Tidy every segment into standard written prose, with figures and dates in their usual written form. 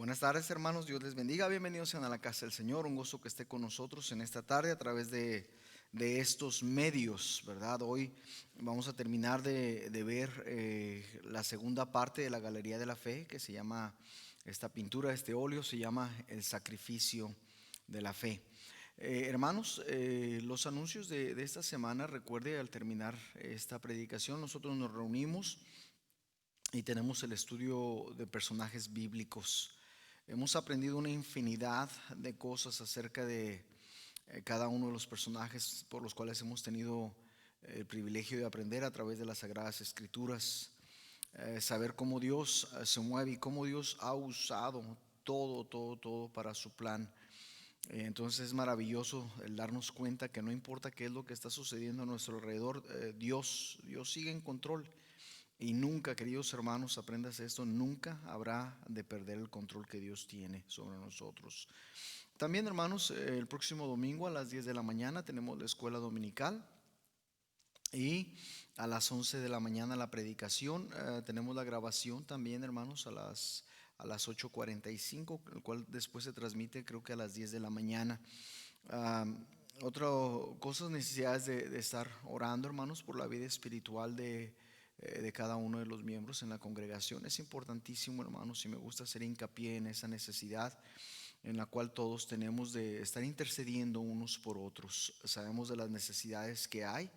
Buenas tardes, hermanos. Dios les bendiga. Bienvenidos sean a la casa del Señor. Un gusto que esté con nosotros en esta tarde a través de estos medios, ¿verdad? Hoy vamos a terminar de ver la segunda parte de la Galería de la Fe, que se llama, esta pintura, este óleo, se llama El Sacrificio de la Fe. Hermanos, los anuncios de esta semana, recuerde, al terminar esta predicación, nosotros nos reunimos y tenemos el estudio de personajes bíblicos. Hemos aprendido una infinidad de cosas acerca de cada uno de los personajes por los cuales hemos tenido el privilegio de aprender a través de las Sagradas Escrituras. Saber cómo Dios se mueve y cómo Dios ha usado todo para su plan. Entonces es maravilloso el darnos cuenta que no importa qué es lo que está sucediendo a nuestro alrededor, Dios sigue en control. Y nunca, queridos hermanos, aprendas esto, nunca habrá de perder el control que Dios tiene sobre nosotros. También, hermanos, el próximo domingo a las 10 de la mañana tenemos la escuela dominical y a las 11 de la mañana la predicación. Tenemos la grabación también, hermanos, a las 8:45, el cual después se transmite creo que a las 10 de la mañana. Otra cosa, necesidades de estar orando, hermanos, por la vida espiritual de cada uno de los miembros en la congregación. Es importantísimo, hermanos, y me gusta hacer hincapié en esa necesidad en la cual todos tenemos de estar intercediendo unos por otros. Sabemos de las necesidades que hay,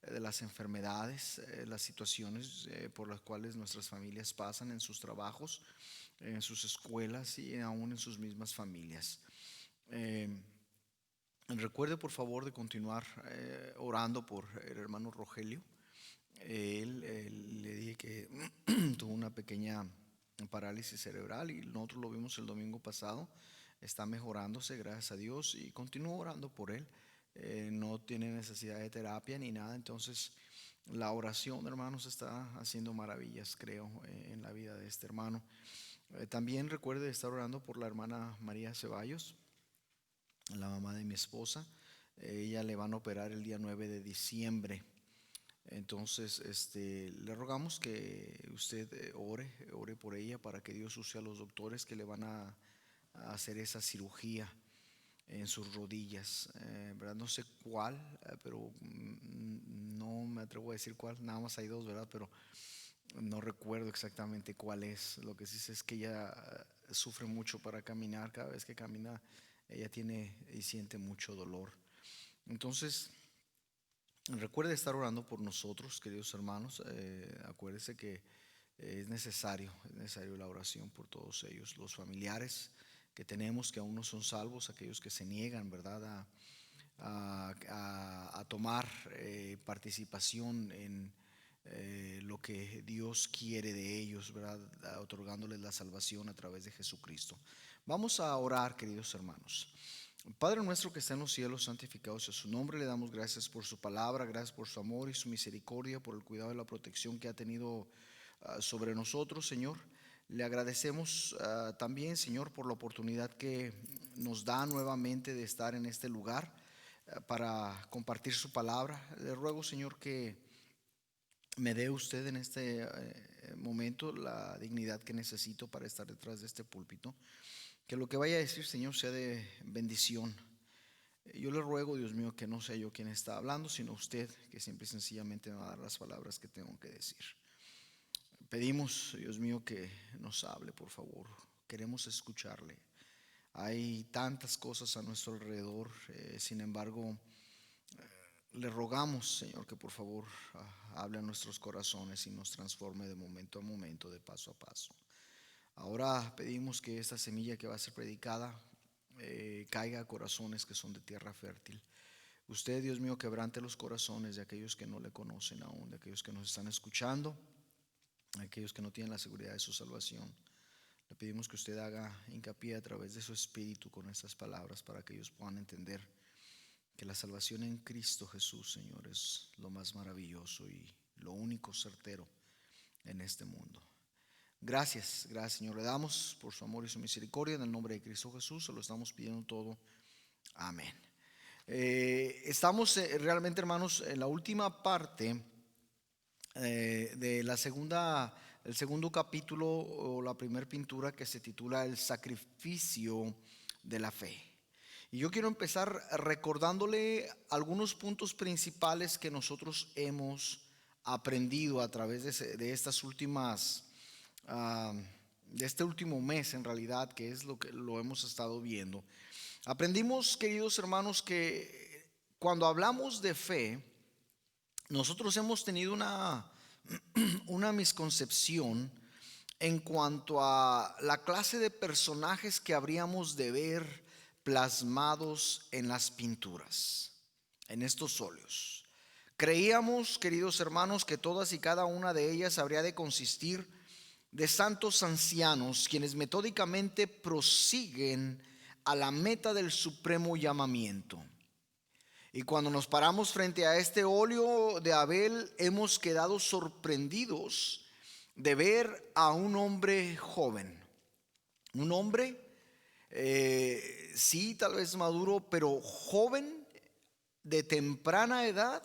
de las enfermedades, las situaciones por las cuales nuestras familias pasan en sus trabajos, en sus escuelas y aún en sus mismas familias. Eh, Recuerde por favor de continuar orando por el hermano Rogelio. Él le dije que tuvo una pequeña parálisis cerebral y nosotros lo vimos el domingo pasado. Está mejorándose, gracias a Dios, y continúo orando por él. No tiene necesidad de terapia ni nada. Entonces la oración, hermanos, está haciendo maravillas, creo, en la vida de este hermano. También recuerde estar orando por la hermana María Ceballos, la mamá de mi esposa. Ella le van a operar el día 9 de diciembre. Entonces, le rogamos que usted ore por ella para que Dios use a los doctores que le van a hacer esa cirugía en sus rodillas. ¿Verdad? No sé cuál, pero no me atrevo a decir cuál. Nada más hay dos, ¿verdad? Pero no recuerdo exactamente cuál es. Lo que sí sé es que ella sufre mucho para caminar. Cada vez que camina, ella tiene y siente mucho dolor. Entonces, recuerde estar orando por nosotros, queridos hermanos. Acuérdese que es necesario la oración por todos ellos, los familiares que tenemos que aún no son salvos, aquellos que se niegan, ¿verdad?, a tomar participación en lo que Dios quiere de ellos, ¿verdad?, otorgándoles la salvación a través de Jesucristo. Vamos a orar, queridos hermanos. Padre nuestro que está en los cielos, santificado sea su nombre. Le damos gracias por su palabra, gracias por su amor y su misericordia, por el cuidado y la protección que ha tenido sobre nosotros, Señor. Le agradecemos también, Señor, por la oportunidad que nos da nuevamente de estar en este lugar para compartir su palabra. Le ruego, Señor, que me dé usted en este momento la dignidad que necesito para estar detrás de este púlpito. Que lo que vaya a decir, Señor, sea de bendición. Yo le ruego, Dios mío, que no sea yo quien está hablando, sino usted, que simple y sencillamente me va a dar las palabras que tengo que decir. Pedimos, Dios mío, que nos hable, por favor. Queremos escucharle. Hay tantas cosas a nuestro alrededor, sin embargo, le rogamos, Señor, que por favor hable a nuestros corazones y nos transforme de momento a momento, de paso a paso. Ahora pedimos que esta semilla que va a ser predicada caiga a corazones que son de tierra fértil. Usted, Dios mío, quebrante los corazones de aquellos que no le conocen aún, de aquellos que nos están escuchando, de aquellos que no tienen la seguridad de su salvación. Le pedimos que usted haga hincapié a través de su espíritu con estas palabras para que ellos puedan entender que la salvación en Cristo Jesús, Señor, es lo más maravilloso y lo único certero en este mundo. Gracias, Señor, le damos por su amor y su misericordia en el nombre de Cristo Jesús, se lo estamos pidiendo todo, amén. Estamos realmente, hermanos, en la última parte de el segundo capítulo o la primera pintura que se titula El sacrificio de la fe. Y yo quiero empezar recordándole algunos puntos principales que nosotros hemos aprendido a través de estas últimas, de este último mes en realidad, que es lo que lo hemos estado viendo. Aprendimos, queridos hermanos, que cuando hablamos de fe, nosotros hemos tenido una misconcepción en cuanto a la clase de personajes que habríamos de ver plasmados en las pinturas, en estos óleos. Creíamos, queridos hermanos, que todas y cada una de ellas habría de consistir de santos ancianos, quienes metódicamente prosiguen a la meta del supremo llamamiento. Y cuando nos paramos frente a este óleo de Abel, hemos quedado sorprendidos de ver a un hombre joven, un hombre sí, tal vez maduro, pero joven, de temprana edad,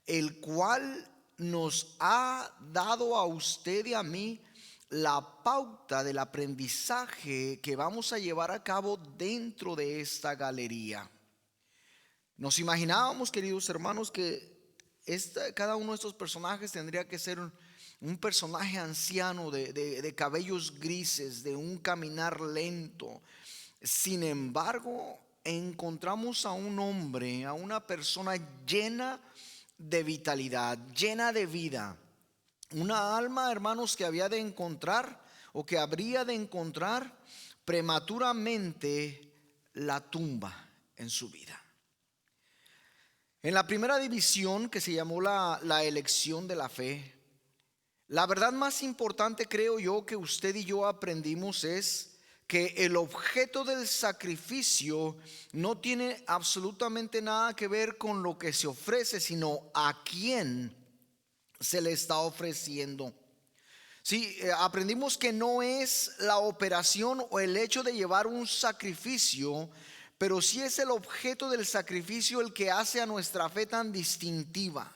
el cual nos ha dado a usted y a mí la pauta del aprendizaje que vamos a llevar a cabo dentro de esta galería. Nos imaginábamos, queridos hermanos, que cada uno de estos personajes tendría que ser un personaje anciano de cabellos grises, de un caminar lento. Sin embargo, encontramos a un hombre, a una persona llena de vitalidad, llena de vida. Una alma, hermanos, que había de encontrar o que habría de encontrar prematuramente la tumba en su vida. En la primera división, que se llamó la elección de la fe, la verdad más importante, creo yo, que usted y yo aprendimos es que el objeto del sacrificio no tiene absolutamente nada que ver con lo que se ofrece, sino a quién se le está ofreciendo. Sí, aprendimos que no es la operación o el hecho de llevar un sacrificio, pero sí es el objeto del sacrificio el que hace a nuestra fe tan distintiva.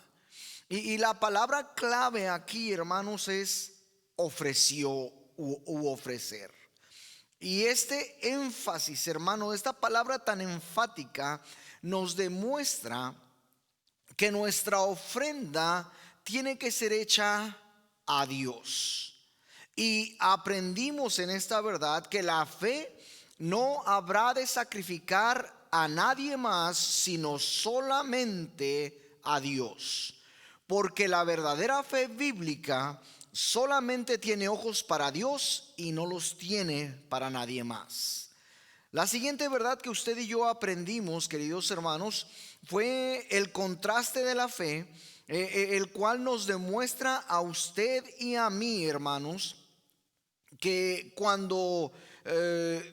Y la palabra clave aquí, hermanos, es ofreció u ofrecer. Y este énfasis, hermano, esta palabra tan enfática nos demuestra que nuestra ofrenda tiene que ser hecha a Dios. Y aprendimos en esta verdad que la fe no habrá de sacrificar a nadie más, sino solamente a Dios. Porque la verdadera fe bíblica solamente tiene ojos para Dios y no los tiene para nadie más. La siguiente verdad que usted y yo aprendimos, queridos hermanos, fue el contraste de la fe, el cual nos demuestra a usted y a mí, hermanos, que cuando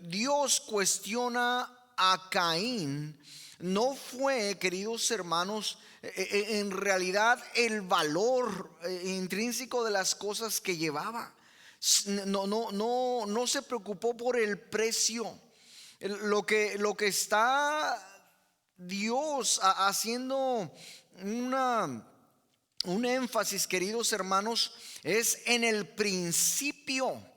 Dios cuestiona a Caín, no fue, queridos hermanos, en realidad el valor intrínseco de las cosas que llevaba. No se preocupó por el precio. Lo que está Dios haciendo un énfasis, queridos hermanos, es en el principio.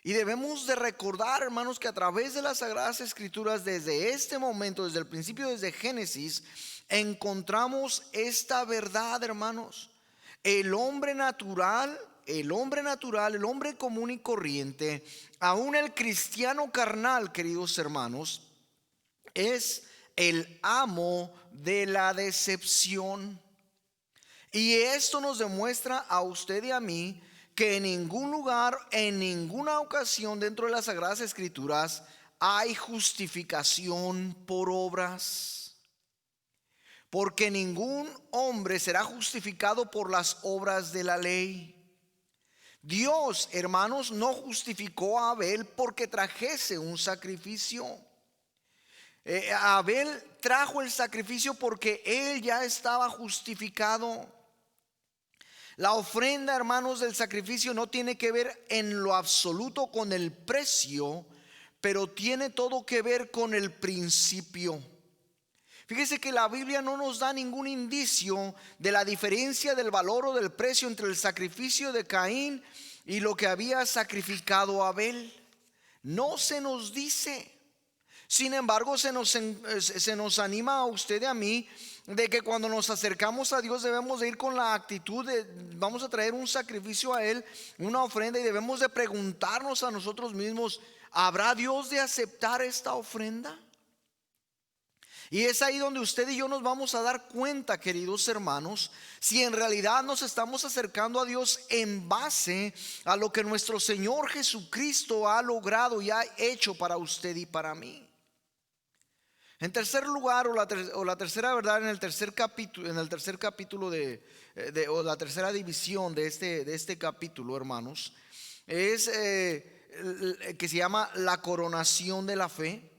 Y debemos de recordar, hermanos, que a través de las Sagradas Escrituras, desde este momento, desde el principio, desde Génesis, encontramos esta verdad, hermanos. El hombre natural, el hombre común y corriente, aún el cristiano carnal, queridos hermanos, es el amo de la decepción. Y esto nos demuestra a usted y a mí que en ningún lugar, en ninguna ocasión dentro de las Sagradas Escrituras hay justificación por obras. Porque ningún hombre será justificado por las obras de la ley. Dios, hermanos, no justificó a Abel porque trajese un sacrificio. Abel trajo el sacrificio porque él ya estaba justificado. La ofrenda, hermanos, del sacrificio no tiene que ver en lo absoluto con el precio, pero tiene todo que ver con el principio. Fíjese que la Biblia no nos da ningún indicio de la diferencia del valor o del precio entre el sacrificio de Caín y lo que había sacrificado Abel. No se nos dice. Sin embargo, se nos anima a usted y a mí de que cuando nos acercamos a Dios debemos de ir con la actitud de vamos a traer un sacrificio a Él, una ofrenda, y debemos de preguntarnos a nosotros mismos, ¿habrá Dios de aceptar esta ofrenda? Y es ahí donde usted y yo nos vamos a dar cuenta, queridos hermanos, si en realidad nos estamos acercando a Dios en base a lo que nuestro Señor Jesucristo ha logrado y ha hecho para usted y para mí. En tercer lugar, o la tercera verdad, en el tercer capítulo o la tercera división de este capítulo, hermanos, es que se llama la coronación de la fe.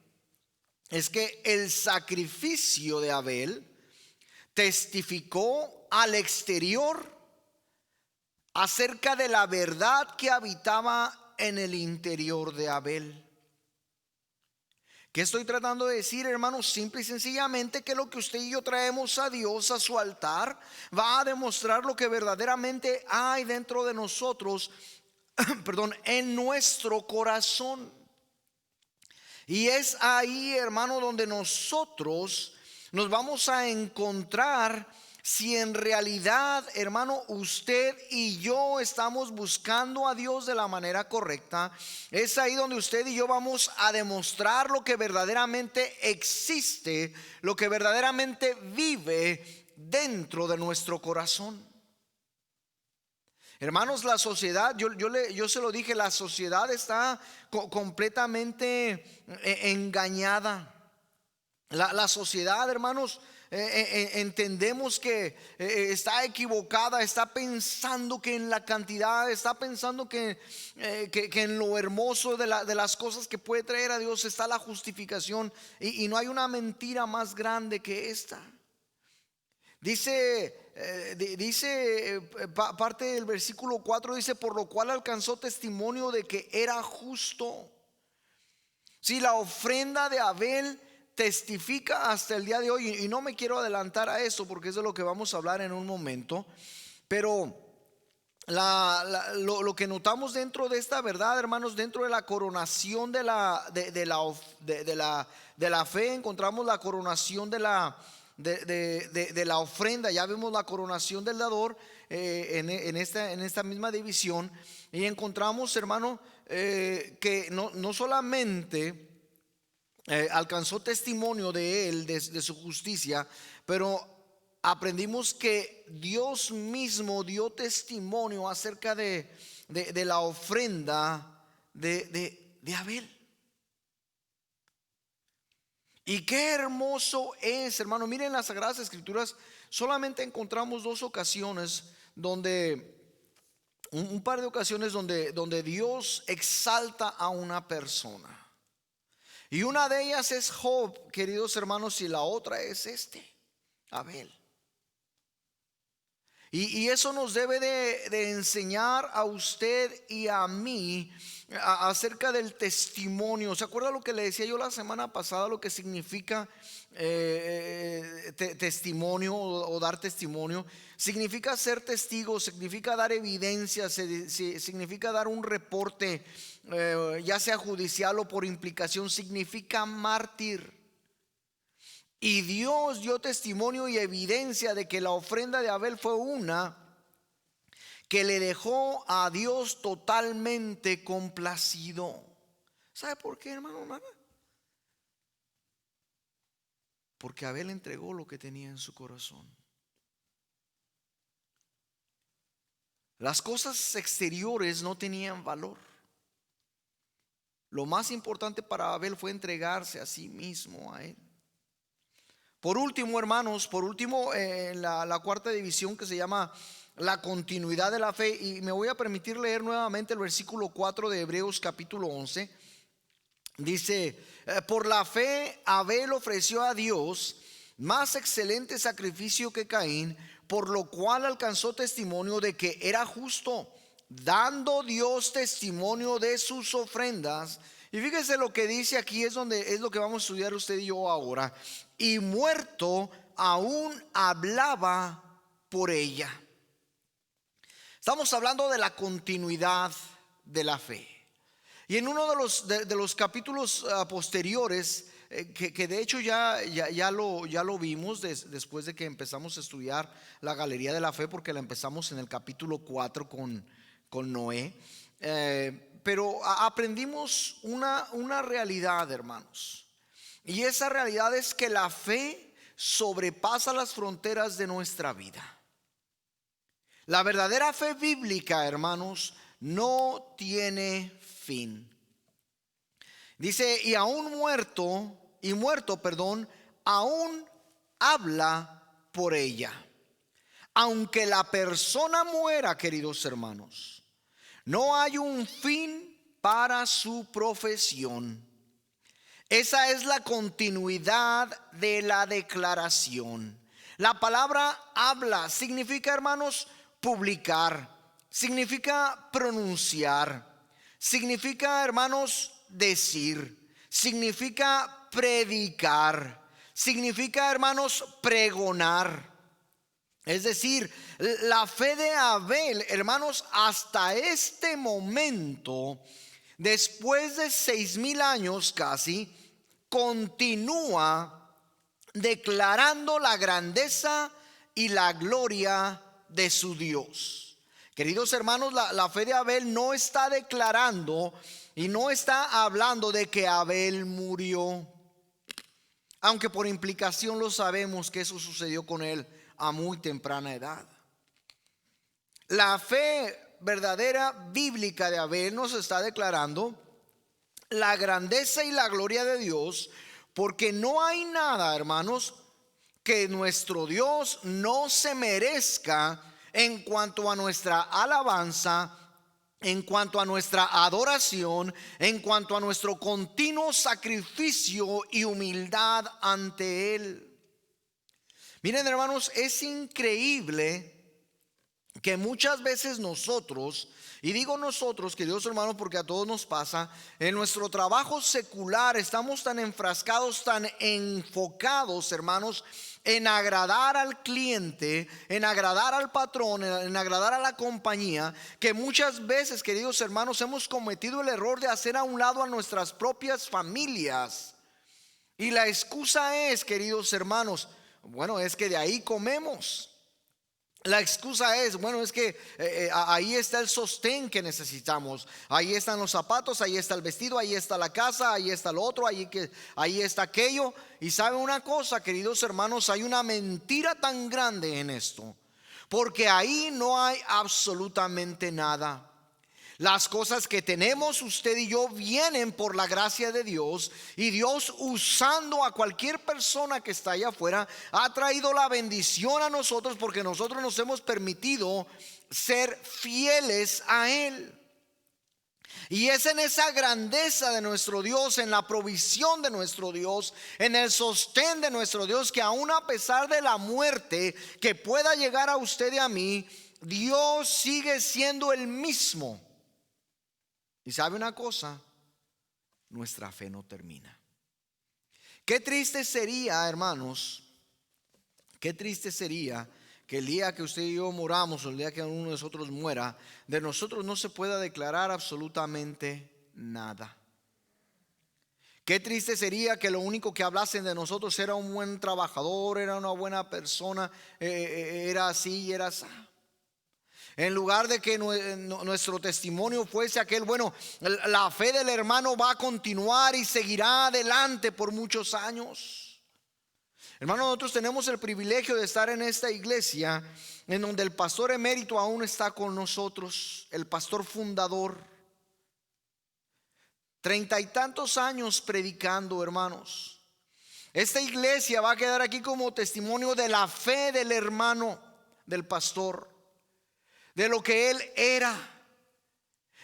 Es que el sacrificio de Abel testificó al exterior acerca de la verdad que habitaba en el interior de Abel. ¿Qué estoy tratando de decir, hermanos? Simple y sencillamente que lo que usted y yo traemos a Dios, a su altar, va a demostrar lo que verdaderamente hay dentro de nosotros, en nuestro corazón. Y es ahí, hermano, donde nosotros nos vamos a encontrar si en realidad, hermano, usted y yo estamos buscando a Dios de la manera correcta. Es ahí donde usted y yo vamos a demostrar lo que verdaderamente existe, lo que verdaderamente vive dentro de nuestro corazón. Hermanos, la sociedad, yo se lo dije, la sociedad está completamente engañada. La sociedad, hermanos, entendemos que está equivocada, está pensando que en la cantidad, está pensando que en lo hermoso de las cosas que puede traer a Dios está la justificación, y no hay una mentira más grande que esta. Dice parte del versículo 4, dice: por lo cual alcanzó testimonio de que era justo. Si la ofrenda de Abel testifica hasta el día de hoy, y no me quiero adelantar a eso porque es de lo que vamos a hablar en un momento, pero lo que notamos dentro de esta verdad, hermanos, dentro de la coronación de la fe, encontramos la coronación de la ofrenda. Ya vemos la coronación del dador en esta misma división, y encontramos, hermano, que no solamente alcanzó testimonio de él, de su justicia, pero aprendimos que Dios mismo dio testimonio acerca de la ofrenda de Abel. Y qué hermoso es, hermano. Miren, las Sagradas Escrituras solamente encontramos dos ocasiones donde, un par de ocasiones donde Dios exalta a una persona. Y una de ellas es Job, queridos hermanos, y la otra es Abel. Y eso nos debe de enseñar a usted y a mí acerca del testimonio. ¿Se acuerda lo que le decía yo la semana pasada? Lo que significa testimonio o dar testimonio. Significa ser testigo, significa dar evidencia, significa dar un reporte, ya sea judicial o por implicación. Significa mártir. Y Dios dio testimonio y evidencia de que la ofrenda de Abel fue una que le dejó a Dios totalmente complacido. ¿Sabe por qué, hermano? Nada. Porque Abel entregó lo que tenía en su corazón. Las cosas exteriores no tenían valor. Lo más importante para Abel fue entregarse a sí mismo a él. Por último, hermanos, en la cuarta división, que se llama la continuidad de la fe, y me voy a permitir leer nuevamente el versículo 4 de Hebreos capítulo 11. Dice: por la fe Abel ofreció a Dios más excelente sacrificio que Caín, por lo cual alcanzó testimonio de que era justo, dando Dios testimonio de sus ofrendas. Y fíjese lo que dice aquí, es lo que vamos a estudiar usted y yo ahora. y muerto aún hablaba por ella. Estamos hablando de la continuidad de la fe. Y en uno de los capítulos posteriores, que de hecho ya lo vimos después de que empezamos a estudiar la galería de la fe, porque la empezamos en el capítulo 4 con Noé. Pero aprendimos una realidad, hermanos. Y esa realidad es que la fe sobrepasa las fronteras de nuestra vida. La verdadera fe bíblica, hermanos, no tiene fin. Dice, y muerto, aún habla por ella. Aunque la persona muera, queridos hermanos, no hay un fin para su profesión. Esa es la continuidad de la declaración. La palabra habla significa, hermanos, publicar, significa pronunciar, significa, hermanos, decir, significa predicar, significa, hermanos, pregonar. Es decir, la fe de Abel, hermanos, hasta este momento, después de 6,000 años casi, continúa declarando la grandeza y la gloria de su Dios. Queridos hermanos, la fe de Abel no está declarando y no está hablando de que Abel murió, aunque por implicación lo sabemos que eso sucedió con él a muy temprana edad. La fe verdadera bíblica de Abel nos está declarando la grandeza y la gloria de Dios, porque no hay nada, hermanos, que nuestro Dios no se merezca en cuanto a nuestra alabanza, en cuanto a nuestra adoración, en cuanto a nuestro continuo sacrificio y humildad ante Él. Miren, hermanos, es increíble que muchas veces nosotros, y digo nosotros, queridos hermanos, porque a todos nos pasa, en nuestro trabajo secular estamos tan enfrascados, tan enfocados, hermanos, en agradar al cliente, en agradar al patrón, en agradar a la compañía, que muchas veces, queridos hermanos, hemos cometido el error de hacer a un lado a nuestras propias familias. Y la excusa es, queridos hermanos, bueno, es que de ahí comemos. La excusa es, bueno, es que ahí está el sostén que necesitamos. Ahí están los zapatos, ahí está el vestido, ahí está la casa, ahí está lo otro, ahí está aquello. Y sabe una cosa, queridos hermanos, hay una mentira tan grande en esto, porque ahí no hay absolutamente nada. Las cosas que tenemos usted y yo vienen por la gracia de Dios, y Dios, usando a cualquier persona que está allá afuera, ha traído la bendición a nosotros porque nosotros nos hemos permitido ser fieles a Él. Y es en esa grandeza de nuestro Dios, en la provisión de nuestro Dios, en el sostén de nuestro Dios, que aún a pesar de la muerte que pueda llegar a usted y a mí, Dios sigue siendo el mismo. Y sabe una cosa, nuestra fe no termina. Qué triste sería, hermanos, qué triste sería que el día que usted y yo moramos, o el día que uno de nosotros muera, de nosotros no se pueda declarar absolutamente nada. Qué triste sería que lo único que hablasen de nosotros era un buen trabajador, era una buena persona, era así y era así. En lugar de que nuestro testimonio fuese aquel, bueno, la fe del hermano va a continuar y seguirá adelante por muchos años. Hermano, nosotros tenemos el privilegio de estar en esta iglesia en donde el pastor emérito aún está con nosotros, el pastor fundador. 30 y tantos años predicando, hermanos. Esta iglesia va a quedar aquí como testimonio de la fe del hermano, del pastor, de lo que él era.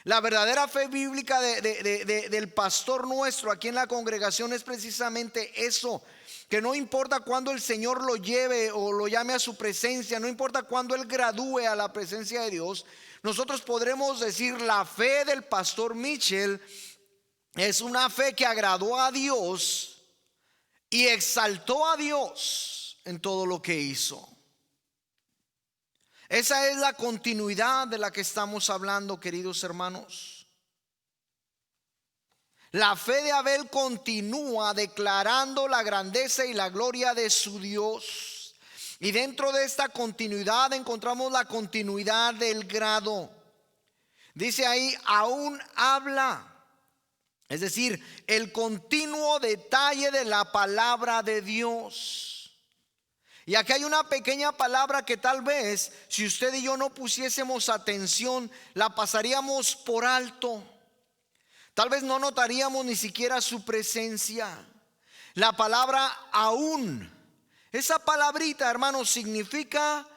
La verdadera fe bíblica del pastor nuestro aquí en la congregación es precisamente eso, que no importa cuándo el Señor lo lleve o lo llame a su presencia, no importa cuándo él gradúe a la presencia de Dios, nosotros podremos decir: la fe del pastor Mitchell es una fe que agradó a Dios y exaltó a Dios en todo lo que hizo. Esa es la continuidad de la que estamos hablando, queridos hermanos. La fe de Abel continúa declarando la grandeza y la gloria de su Dios. Y dentro de esta continuidad encontramos la continuidad del grado. Dice ahí, aún habla. Es decir, el continuo detalle de la palabra de Dios. Y aquí hay una pequeña palabra que tal vez, si usted y yo no pusiésemos atención, la pasaríamos por alto. Tal vez no notaríamos ni siquiera su presencia. La palabra aún. Esa palabrita, hermanos, significa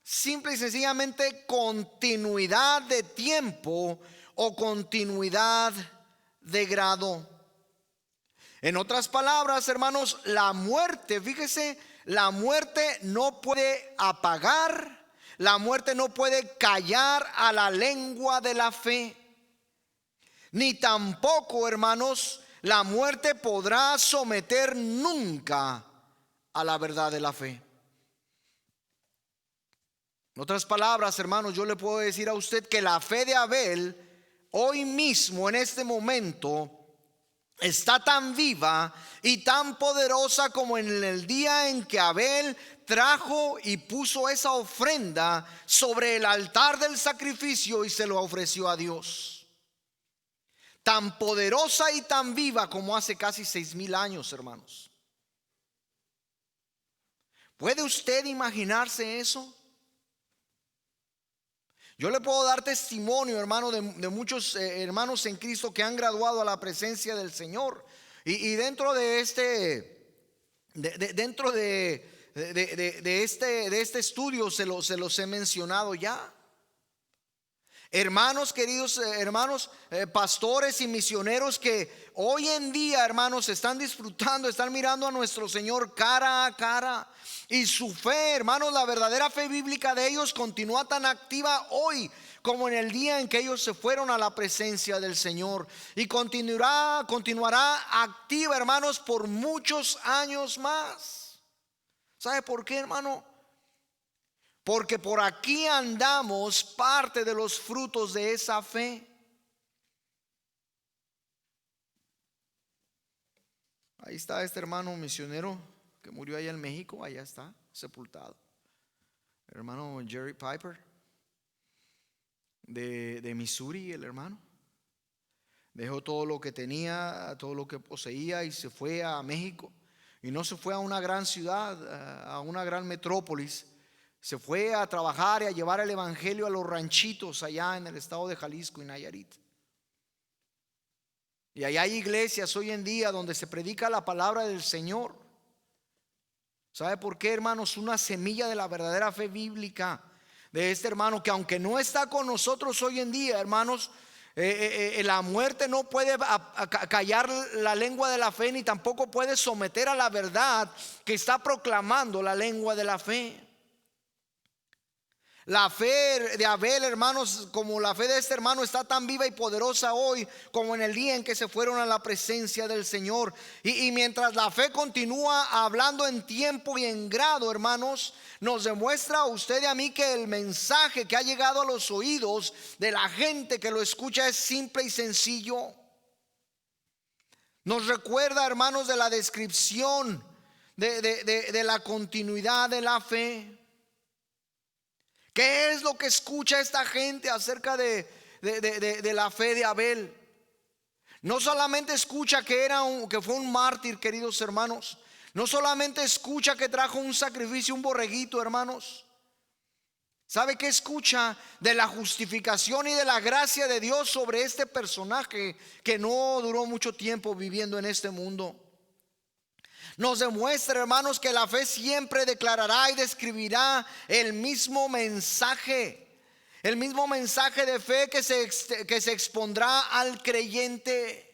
simple y sencillamente continuidad de tiempo o continuidad de grado. En otras palabras, hermanos, la muerte, fíjese, la muerte no puede apagar, la muerte no puede callar a la lengua de la fe. Ni tampoco, hermanos, la muerte podrá someter nunca a la verdad de la fe. En otras palabras, hermanos, yo le puedo decir a usted que la fe de Abel, hoy mismo, en este momento, está tan viva y tan poderosa como en el día en que Abel trajo y puso esa ofrenda sobre el altar del sacrificio y se lo ofreció a Dios. Tan poderosa y tan viva como hace casi 6,000 años, hermanos. ¿Puede usted imaginarse eso? Yo le puedo dar testimonio, hermano, de muchos hermanos en Cristo que han graduado a la presencia del Señor. Y dentro de este estudio se los he mencionado ya. Hermanos, queridos hermanos, pastores y misioneros que hoy en día, hermanos, están disfrutando, están mirando a nuestro Señor cara a cara. Y su fe, hermanos, la verdadera fe bíblica de ellos continúa tan activa hoy como en el día en que ellos se fueron a la presencia del Señor. Y continuará activa, hermanos, por muchos años más. ¿Sabe por qué, hermano? Porque por aquí andamos parte de los frutos de esa fe. Ahí está este hermano misionero que murió allá en México, allá está sepultado. El hermano Jerry Piper de Missouri, el hermano. Dejó todo lo que tenía, todo lo que poseía y se fue a México. Y no se fue a una gran ciudad, a una gran metrópolis. Se fue a trabajar y a llevar el evangelio a los ranchitos allá en el estado de Jalisco y Nayarit. Y allá hay iglesias hoy en día donde se predica la palabra del Señor. ¿Sabe por qué, hermanos? Una semilla de la verdadera fe bíblica de este hermano que aunque no está con nosotros hoy en día, hermanos, la muerte no puede callar la lengua de la fe, ni tampoco puede someter a la verdad que está proclamando la lengua de la fe. La fe de Abel, hermanos, como la fe de este hermano, está tan viva y poderosa hoy como en el día en que se fueron a la presencia del Señor. Y mientras la fe continúa hablando en tiempo y en grado, hermanos, nos demuestra a usted y a mí que el mensaje que ha llegado a los oídos de la gente que lo escucha es simple y sencillo. Nos recuerda, hermanos, de la descripción de la continuidad de la fe. ¿Qué es lo que escucha esta gente acerca de la fe de Abel? No solamente escucha que fue un mártir, queridos hermanos. No solamente escucha que trajo un sacrificio, un borreguito, hermanos. ¿Sabe qué escucha? De la justificación y de la gracia de Dios sobre este personaje que no duró mucho tiempo viviendo en este mundo. Nos demuestra, hermanos, que la fe siempre declarará y describirá el mismo mensaje. El mismo mensaje de fe que se expondrá al creyente.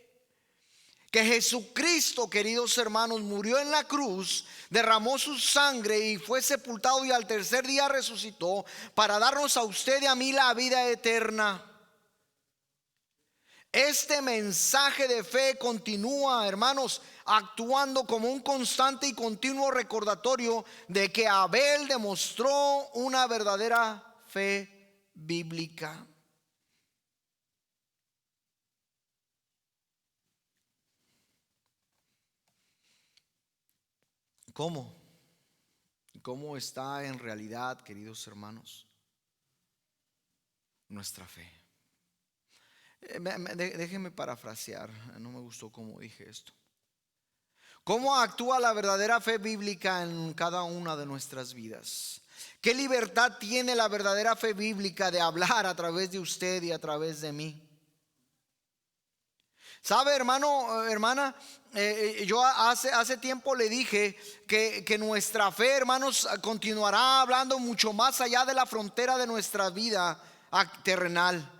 Que Jesucristo, queridos hermanos, murió en la cruz, derramó su sangre y fue sepultado y al tercer día resucitó para darnos a usted y a mí la vida eterna. Este mensaje de fe continúa, hermanos, actuando como un constante y continuo recordatorio de que Abel demostró una verdadera fe bíblica. ¿Cómo? ¿Cómo está en realidad, queridos hermanos, nuestra fe? Déjenme parafrasear, no me gustó cómo dije esto. ¿Cómo actúa la verdadera fe bíblica en cada una de nuestras vidas? ¿Qué libertad tiene la verdadera fe bíblica de hablar a través de usted y a través de mí? ¿Sabe, hermano, hermana? Yo hace tiempo le dije que nuestra fe, hermanos, continuará hablando mucho más allá de la frontera de nuestra vida terrenal.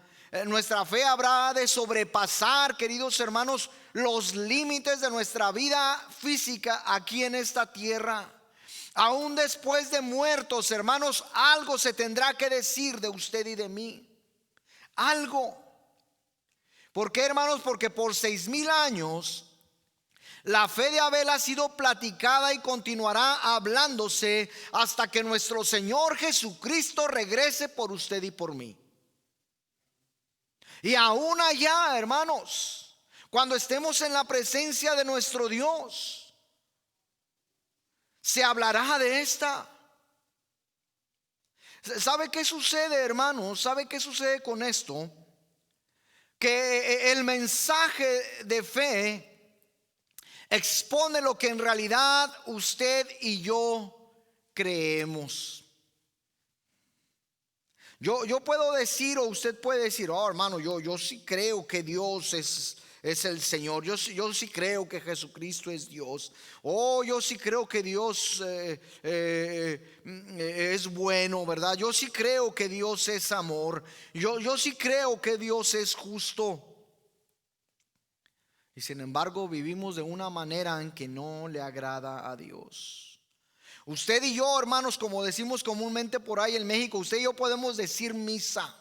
Nuestra fe habrá de sobrepasar, queridos hermanos, los límites de nuestra vida física aquí en esta tierra. Aún después de muertos, hermanos, algo se tendrá que decir de usted y de mí. Algo. ¿Por qué, hermanos? Porque por 6,000 años la fe de Abel ha sido platicada y continuará hablándose hasta que nuestro Señor Jesucristo regrese por usted y por mí. Y aún allá, hermanos, cuando estemos en la presencia de nuestro Dios, se hablará de esta. ¿Sabe qué sucede, hermanos? ¿Sabe qué sucede con esto? Que el mensaje de fe expone lo que en realidad usted y yo creemos. Yo puedo decir, o usted puede decir: oh, hermano, yo sí creo que Dios es el Señor. Yo sí creo que Jesucristo es Dios. Oh, yo sí creo que Dios es bueno, ¿verdad? Yo sí creo que Dios es amor. Yo sí creo que Dios es justo. Y sin embargo vivimos de una manera en que no le agrada a Dios. Usted y yo, hermanos, como decimos comúnmente por ahí en México, usted y yo podemos decir misa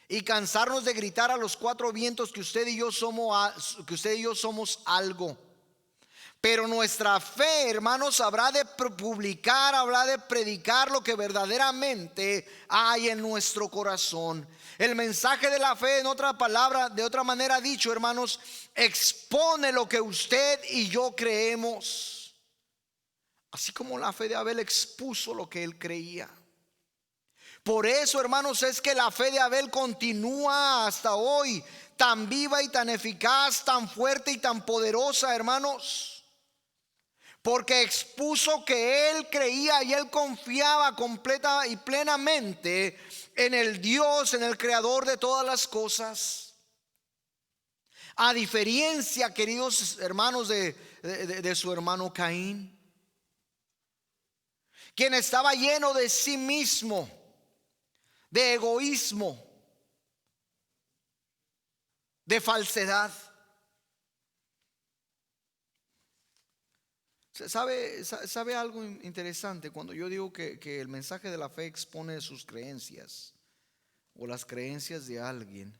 y cansarnos de gritar a los cuatro vientos que usted y yo somos algo. Pero nuestra fe, hermanos, habrá de publicar, habrá de predicar lo que verdaderamente hay en nuestro corazón. El mensaje de la fe, en otra palabra, de otra manera dicho, hermanos, expone lo que usted y yo creemos. Así como la fe de Abel expuso lo que él creía. Por eso, hermanos, es que la fe de Abel continúa hasta hoy, tan viva y tan eficaz, tan fuerte y tan poderosa, hermanos. Porque expuso que él creía y él confiaba completa y plenamente en el Dios, en el creador de todas las cosas. A diferencia, queridos hermanos, de su hermano Caín, quien estaba lleno de sí mismo, de egoísmo, de falsedad. ¿Sabe algo interesante? Cuando yo digo que el mensaje de la fe expone sus creencias o las creencias de alguien,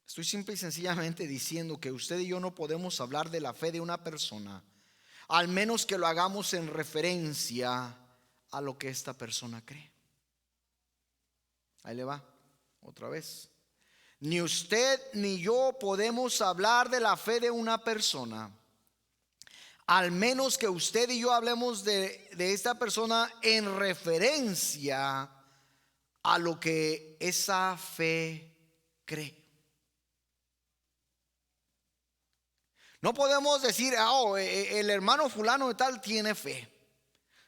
estoy simple y sencillamente diciendo que usted y yo no podemos hablar de la fe de una persona, al menos que lo hagamos en referencia a lo que esta persona cree. Ahí le va, otra vez. Ni usted ni yo podemos hablar de la fe de una persona, al menos que usted y yo hablemos de esta persona en referencia a lo que esa fe cree. No podemos decir: oh, el hermano fulano de tal tiene fe.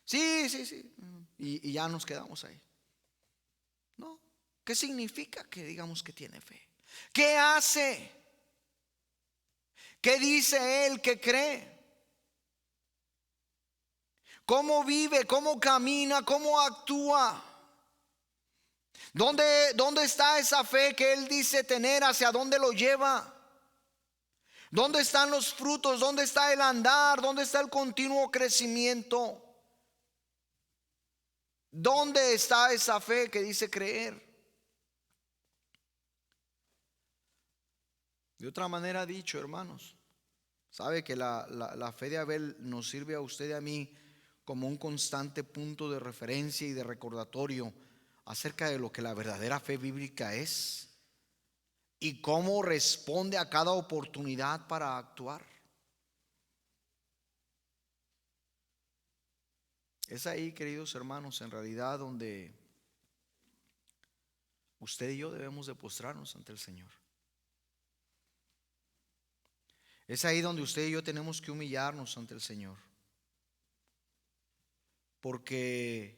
Sí. Y ya nos quedamos ahí. No. ¿Qué significa que digamos que tiene fe? ¿Qué hace? ¿Qué dice él que cree? ¿Cómo vive? ¿Cómo camina? ¿Cómo actúa? ¿Dónde está esa fe que él dice tener? ¿Hacia dónde lo lleva? ¿Dónde están los frutos? ¿Dónde está el andar? ¿Dónde está el continuo crecimiento? ¿Dónde está esa fe que dice creer? De otra manera dicho, hermanos, sabe que la fe de Abel nos sirve a usted y a mí como un constante punto de referencia y de recordatorio acerca de lo que la verdadera fe bíblica es y cómo responde a cada oportunidad para actuar. Es ahí, queridos hermanos, en realidad donde usted y yo debemos de postrarnos ante el Señor. Es ahí donde usted y yo tenemos que humillarnos ante el Señor. Porque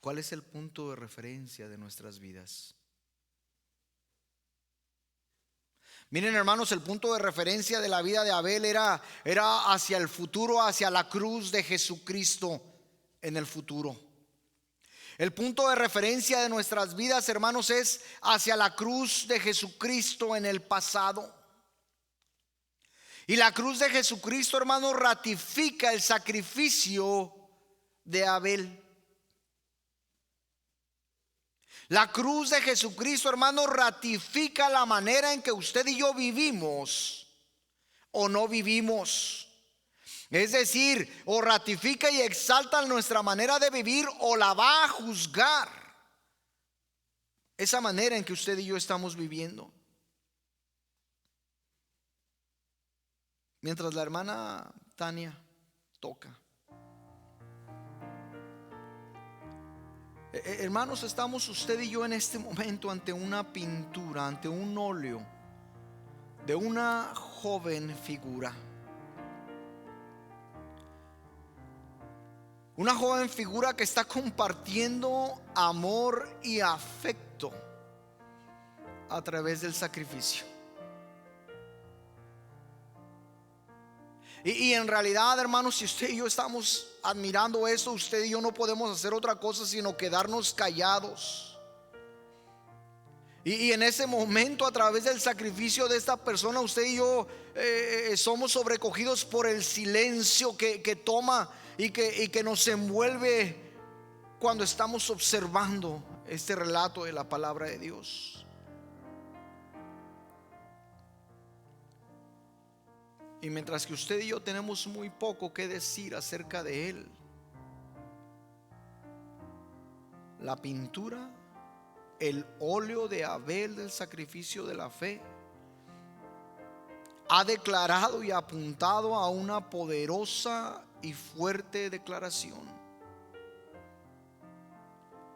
¿cuál es el punto de referencia de nuestras vidas? Miren, hermanos, el punto de referencia de la vida de Abel era hacia el futuro, hacia la cruz de Jesucristo en el futuro. El punto de referencia de nuestras vidas, hermanos, es hacia la cruz de Jesucristo en el pasado. Y la cruz de Jesucristo, hermanos, ratifica el sacrificio de Abel. La cruz de Jesucristo, hermanos, ratifica la manera en que usted y yo vivimos o no vivimos. Es decir, o ratifica y exalta nuestra manera de vivir o la va a juzgar esa manera en que usted y yo estamos viviendo. Mientras la hermana Tania toca, hermanos, estamos usted y yo en este momento ante una pintura, ante un óleo de una joven figura. Una joven figura que está compartiendo amor y afecto a través del sacrificio. Y en realidad, hermanos, si usted y yo estamos admirando esto, usted y yo no podemos hacer otra cosa sino quedarnos callados. Y en ese momento, a través del sacrificio de esta persona, usted y yo somos sobrecogidos por el silencio que toma y que nos envuelve cuando estamos observando este relato de la palabra de Dios. Y mientras que usted y yo tenemos muy poco que decir acerca de él, la pintura, el óleo de Abel del sacrificio de la fe, ha declarado y apuntado a una poderosa y fuerte declaración.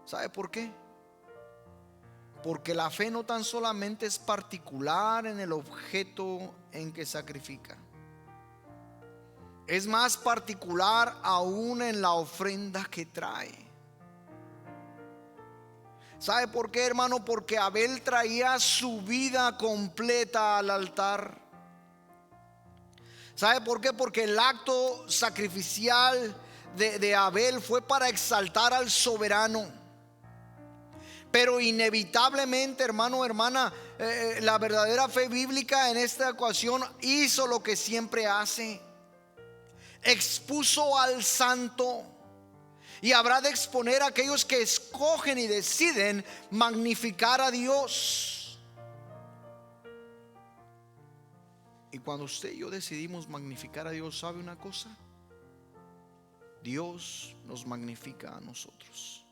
¿Sabe por qué? Porque la fe no tan solamente es particular en el objeto en que sacrifica, es más particular aún en la ofrenda que trae. ¿Sabe por qué, hermano? Porque Abel traía su vida completa al altar. ¿Sabe por qué? Porque el acto sacrificial de Abel fue para exaltar al soberano. Pero inevitablemente, hermano, hermana, la verdadera fe bíblica en esta ecuación hizo lo que siempre hace: expuso al santo. Y habrá de exponer a aquellos que escogen y deciden magnificar a Dios. Y cuando usted y yo decidimos magnificar a Dios, ¿sabe una cosa? Dios nos magnifica a nosotros.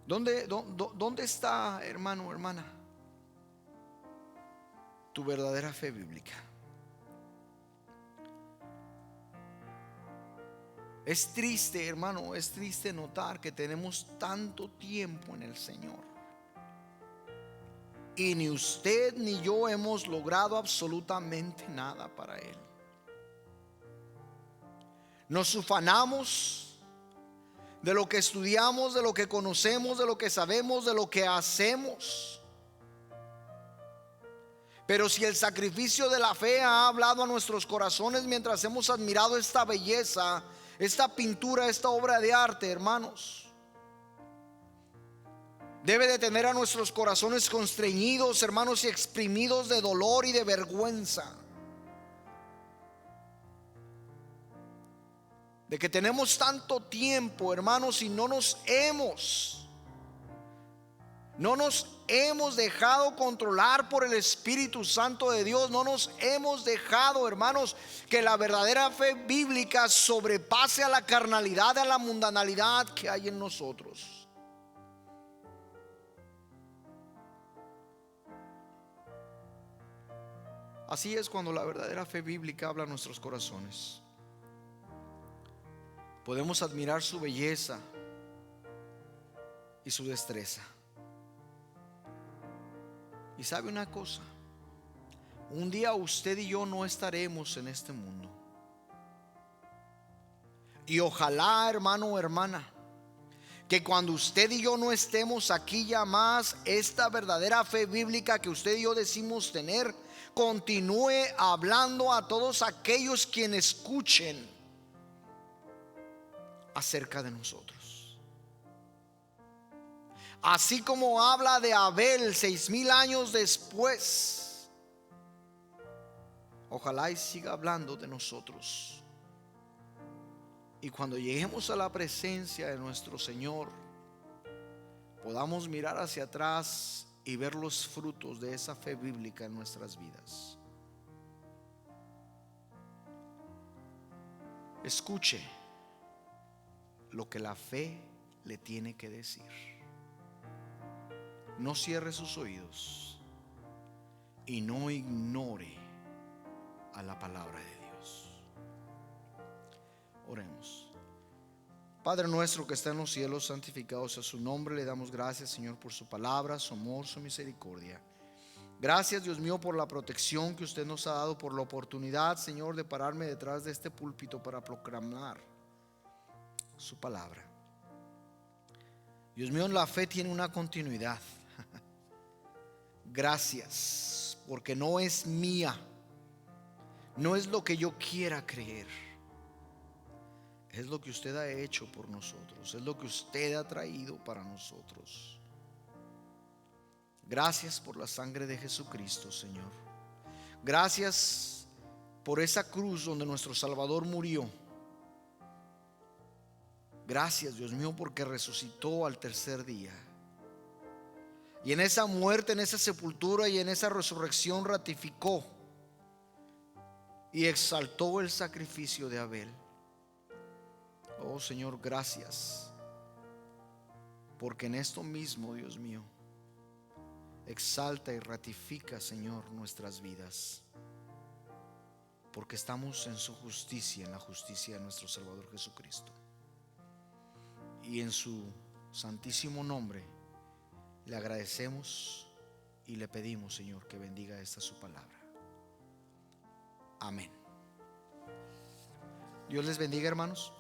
¿Dónde está, hermano, hermana, tu verdadera fe bíblica? Es triste, hermano, es triste notar que tenemos tanto tiempo en el Señor y ni usted ni yo hemos logrado absolutamente nada para Él. Nos ufanamos de lo que estudiamos, de lo que conocemos, de lo que sabemos, de lo que hacemos. Pero si el sacrificio de la fe ha hablado a nuestros corazones mientras hemos admirado esta belleza, esta pintura, esta obra de arte, hermanos, debe de tener a nuestros corazones constreñidos, hermanos, y exprimidos de dolor y de vergüenza, de que tenemos tanto tiempo, hermanos, y no No nos hemos dejado controlar por el Espíritu Santo de Dios. No nos hemos dejado, hermanos, que la verdadera fe bíblica sobrepase a la carnalidad, a la mundanalidad que hay en nosotros. Así es cuando la verdadera fe bíblica habla a nuestros corazones. Podemos admirar su belleza y su destreza. Y sabe una cosa, un día usted y yo no estaremos en este mundo. Y ojalá, hermano o hermana, que cuando usted y yo no estemos aquí ya más, esta verdadera fe bíblica que usted y yo decimos tener continúe hablando a todos aquellos quienes escuchen acerca de nosotros. Así como habla de Abel 6000 años después, ojalá y siga hablando de nosotros. Y cuando lleguemos a la presencia de nuestro Señor, podamos mirar hacia atrás y ver los frutos de esa fe bíblica en nuestras vidas. Escuche lo que la fe le tiene que decir. No cierre sus oídos y no ignore a la palabra de Dios. Oremos. Padre nuestro que está en los cielos, santificado sea su nombre. Le damos gracias, Señor, por su palabra, su amor, su misericordia. Gracias, Dios mío, por la protección que usted nos ha dado, por la oportunidad, Señor, de pararme detrás de este púlpito para proclamar su palabra. Dios mío, la fe tiene una continuidad. Gracias, porque no es mía, no es lo que yo quiera creer, es lo que usted ha hecho por nosotros, es lo que usted ha traído para nosotros. Gracias por la sangre de Jesucristo, Señor. Gracias por esa cruz donde nuestro Salvador murió. Gracias, Dios mío, porque resucitó al tercer día. Y en esa muerte, en esa sepultura y en esa resurrección ratificó y exaltó el sacrificio de Abel. Oh Señor, gracias, porque en esto mismo, Dios mío, exalta y ratifica, Señor, nuestras vidas, porque estamos en su justicia, en la justicia de nuestro Salvador Jesucristo. Y en su santísimo nombre le agradecemos y le pedimos, Señor, que bendiga esta su palabra. Amén. Dios les bendiga, hermanos.